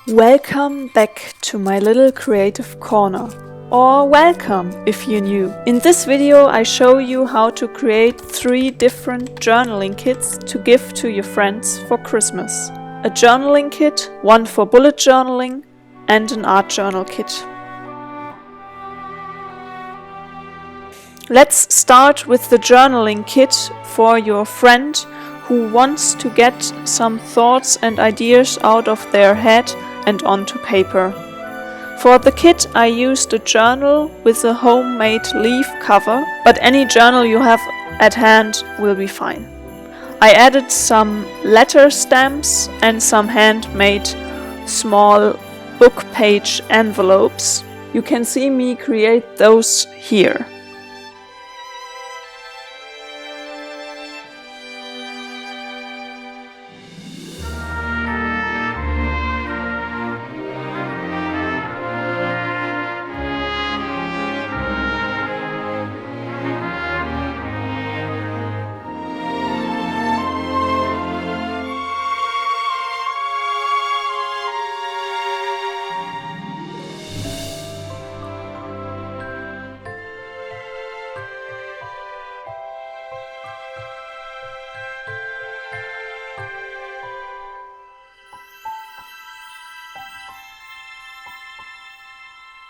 Welcome back to my little creative corner. Or welcome if you're new. In this video I show you how to create 3 different journaling kits to give to your friends for Christmas. A journaling kit, one for bullet journaling, and an art journal kit. Let's start with the journaling kit for your friend who wants to get some thoughts and ideas out of their head and onto paper. For the kit I used a journal with a homemade leaf cover, but any journal you have at hand will be fine. I added some letter stamps and some handmade small book page envelopes. You can see me create those here.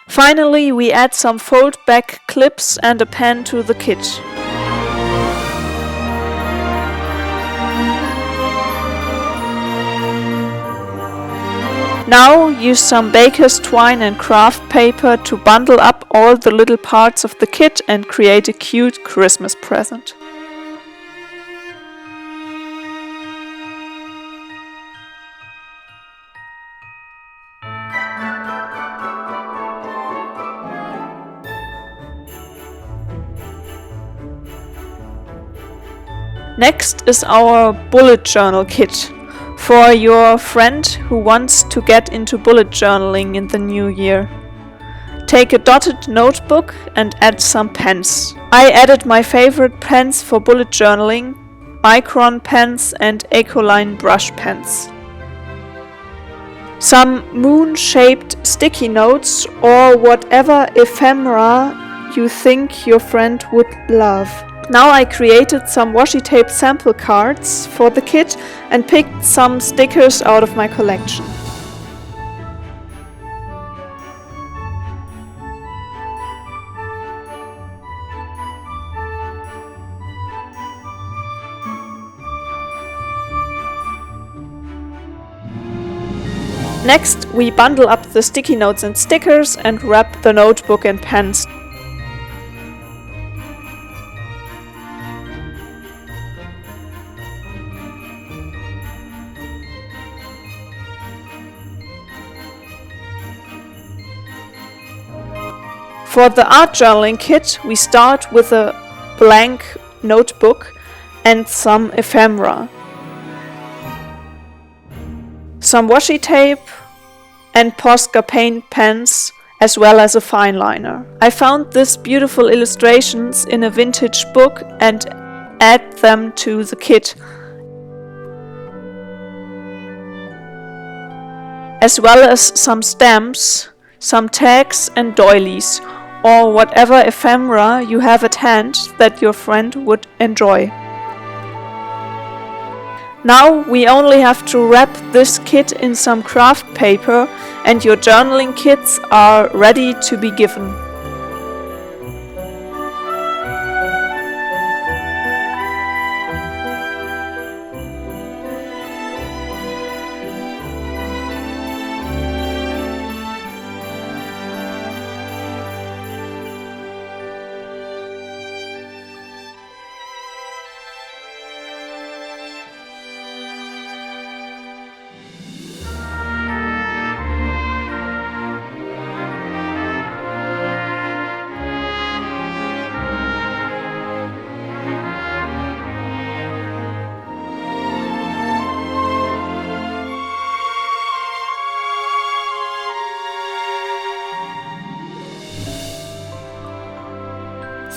Finally, we add some fold-back clips and a pen to the kit. Now use some baker's twine and craft paper to bundle up all the little parts of the kit and create a cute Christmas present. Next is our bullet journal kit for your friend who wants to get into bullet journaling in the new year. Take a dotted notebook and add some pens. I added my favorite pens for bullet journaling, Micron pens and Ecoline brush pens. Some moon-shaped sticky notes or whatever ephemera you think your friend would love. Now I created some washi tape sample cards for the kit and picked some stickers out of my collection. Next, we bundle up the sticky notes and stickers and wrap the notebook and pens. For the art journaling kit, we start with a blank notebook and some ephemera, some washi tape and Posca paint pens, as well as a fine liner. I found these beautiful illustrations in a vintage book and add them to the kit, as well as some stamps, some tags and doilies, or whatever ephemera you have at hand that your friend would enjoy. Now we only have to wrap this kit in some craft paper and your journaling kits are ready to be given.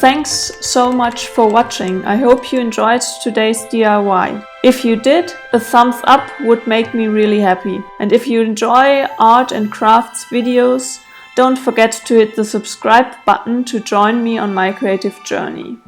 Thanks so much for watching. I hope you enjoyed today's DIY. If you did, a thumbs up would make me really happy. And if you enjoy art and crafts videos, don't forget to hit the subscribe button to join me on my creative journey.